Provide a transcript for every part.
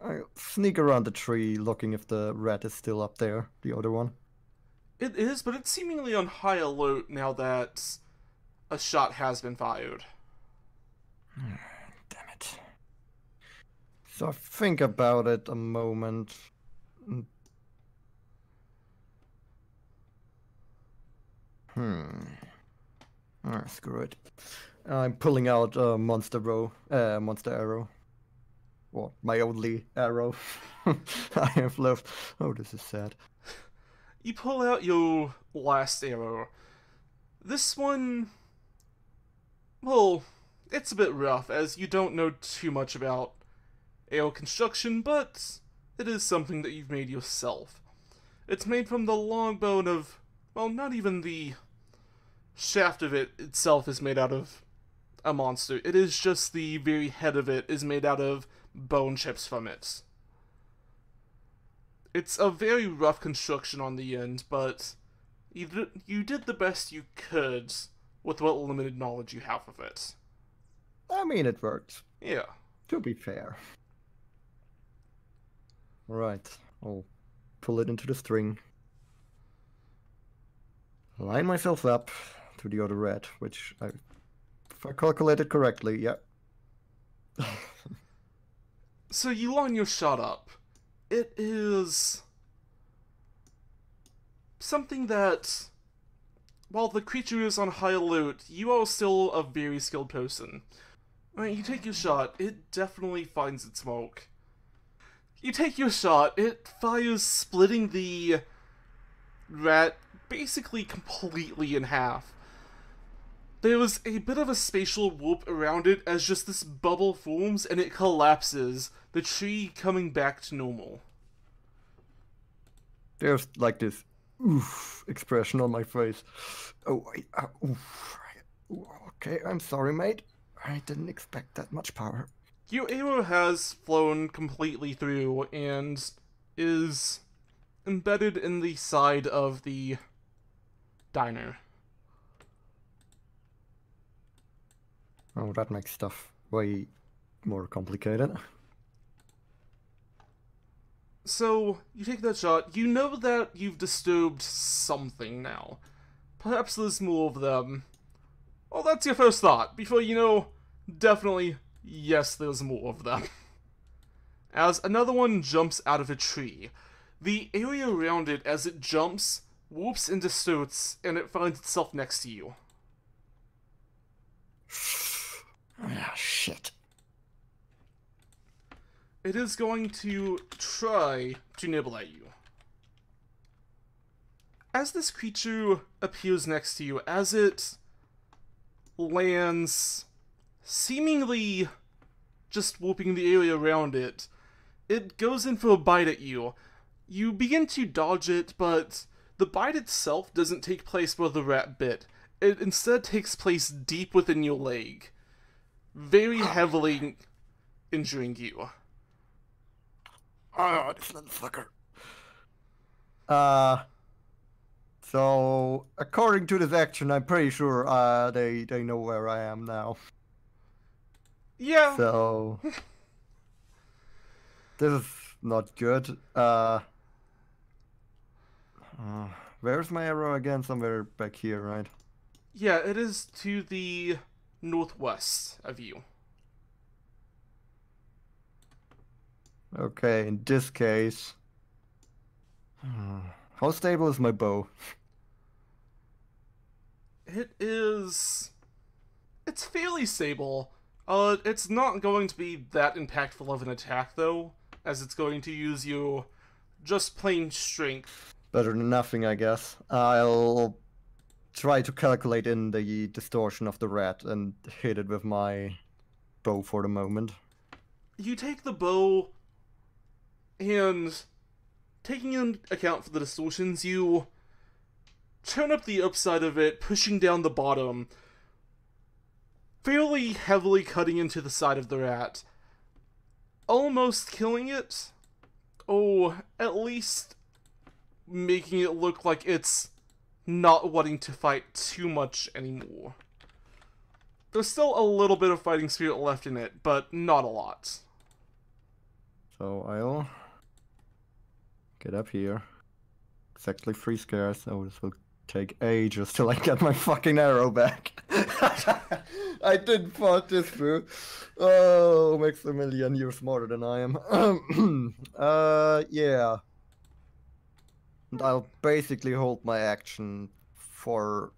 I sneak around the tree looking if the rat is still up there, the other one. It is, but it's seemingly on high alert now that a shot has been fired. Damn it. So I think about it a moment. Hmm. Screw it. I'm pulling out a monster arrow. Well, my only arrow I have left. Oh, this is sad. You pull out your last arrow. This one, well, it's a bit rough as you don't know too much about arrow construction, but it is something that you've made yourself. It's made from the long bone of, well, not even the shaft of it itself is made out of a monster. It is just the very head of it is made out of bone chips from it. It's a very rough construction on the end, but you did the best you could with what limited knowledge you have of it. I mean, it worked, Yeah. to be fair. Right, I'll pull it into the string. Line myself up to the other rat, which if I calculated correctly, yeah. So you line your shot up. It is something that, while the creature is on high alert, you are still a very skilled person. You take your shot, it definitely finds its mark. You take your shot, it fires, splitting the rat basically completely in half. There was a bit of a spatial whoop around it as just this bubble forms and it collapses, the tree coming back to normal. There's like this oof expression on my face. Oh, oof. Okay, I'm sorry, mate. I didn't expect that much power. Your arrow has flown completely through and is embedded in the side of the diner. Oh, that makes stuff way more complicated. So, you take that shot, you know that you've disturbed something now. Perhaps there's more of them. Well, that's your first thought. Before you know, definitely, yes, there's more of them. As another one jumps out of a tree, the area around it as it jumps whoops and distorts, and it finds itself next to you. Ah, shit. It is going to try to nibble at you. As this creature appears next to you, as it lands, seemingly just whooping the area around it, it goes in for a bite at you. You begin to dodge it, but the bite itself doesn't take place where the rat bit. It instead takes place deep within your leg, very heavily injuring you. Oh, this little fucker. So according to this action, I'm pretty sure they know where I am now. Yeah. So this is not good. Where's my arrow again? Somewhere back here, right? Yeah, it is to the northwest of you. Okay, in this case, how stable is my bow? It's fairly stable. It's not going to be that impactful of an attack, though, as it's going to use you just plain strength. Better than nothing, I guess. I'll try to calculate in the distortion of the rat and hit it with my bow for the moment. You take the bow, and taking into account for the distortions, you turn up the upside of it, pushing down the bottom, fairly heavily cutting into the side of the rat, almost killing it. Oh, at least making it look like it's not wanting to fight too much anymore. There's still a little bit of fighting spirit left in it, but not a lot. So I'll get up here. Exactly 3 squares, so this will take ages till I get my fucking arrow back. I didn't thought this through. Oh, Maximilian, you're smarter than I am. Yeah. And I'll basically hold my action for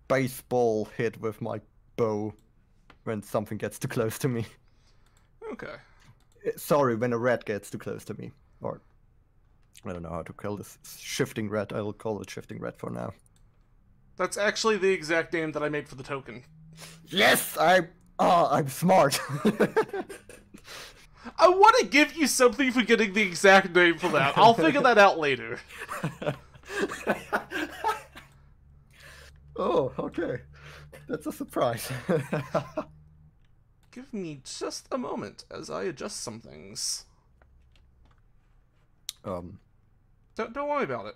baseball hit with my bow when something gets too close to me. Okay. Sorry, when a rat gets too close to me. Or, I don't know how to call this. Shifting rat. I will call it shifting rat for now. That's actually the exact name that I made for the token. Yes! I'm smart. I want to give you something for getting the exact name for that. I'll figure that out later. Oh, okay. That's a surprise. Give me just a moment as I adjust some things. Don't worry about it.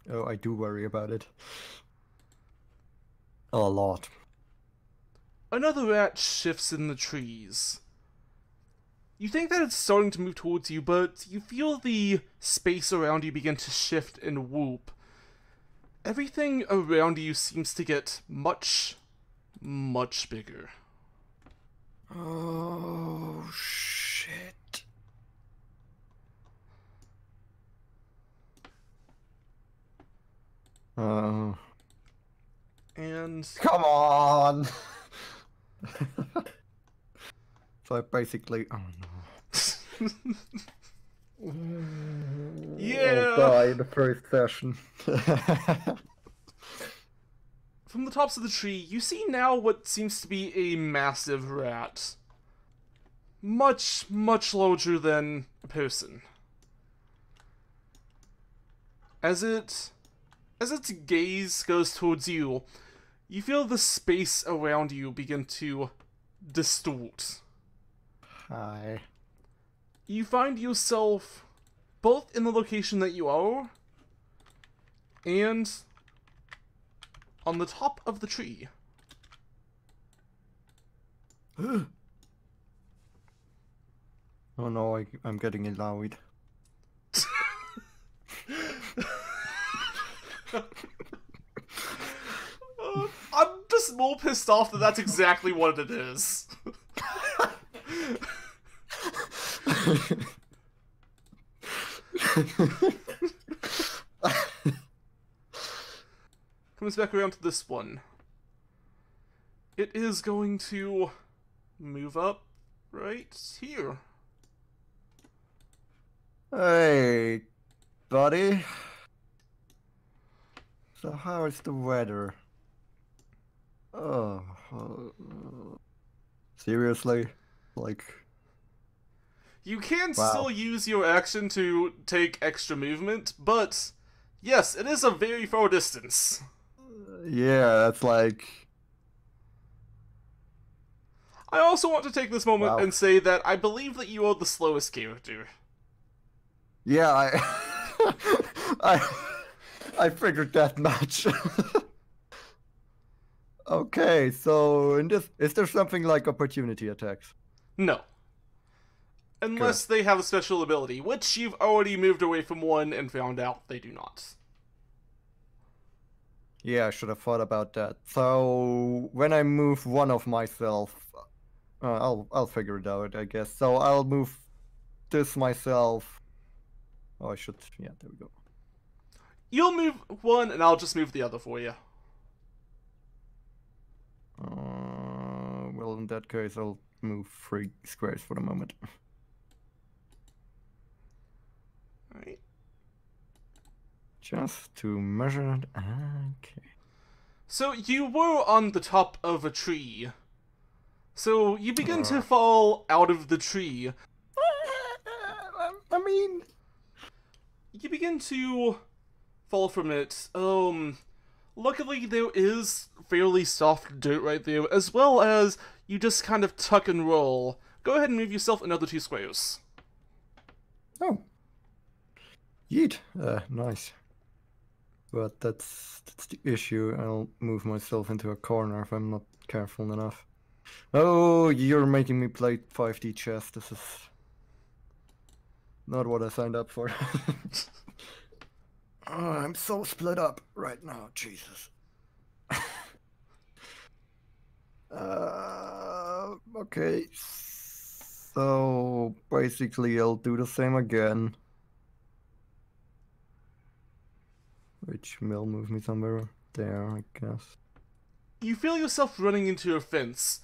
Oh, I do worry about it. A lot. Another rat shifts in the trees. You think that it's starting to move towards you, but you feel the space around you begin to shift and whoop. Everything around you seems to get much, much bigger. Oh, shit. And... Come on! So I basically... Oh no. Yeah! I'll die in the first session. From the tops of the tree, you see now what seems to be a massive rat. Much, much larger than a person. As its gaze goes towards you, you feel the space around you begin to distort. Hi. You find yourself both in the location that you are and on the top of the tree. Oh no, I'm getting annoyed. I'm just more pissed off that that's exactly what it is. Comes back around to this one. It is going to move up right here. Hey, buddy. So how is the weather? Oh, seriously? Like... You can Wow. still use your action to take extra movement, but yes, it is a very far distance. Yeah, that's like... I also want to take this moment Wow. and say that I believe that you are the slowest character. Yeah, I figured that much. Okay, so in this, is there something like opportunity attacks? No. Unless they have a special ability, which you've already moved away from one and found out they do not. Yeah, I should have thought about that. So when I move one of myself, I'll figure it out, I guess. So I'll move this myself. Oh, I should. Yeah, there we go. You'll move one, and I'll just move the other for you. Well, in that case, I'll move 3 squares for the moment. Alright. Just to measure it. Okay. So you were on the top of a tree. So you begin to fall out of the tree. I mean... You begin to fall from it. Luckily there is fairly soft dirt right there, as well as you just kind of tuck and roll. Go ahead and move yourself another 2 squares. Oh. Yeet. Nice. But that's the issue. I'll move myself into a corner if I'm not careful enough. Oh, you're making me play 5D chess. This is Not what I signed up for. Oh, I'm so split up right now, Jesus. Okay. So basically I'll do the same again. Which will move me somewhere there, I guess. You feel yourself running into a fence.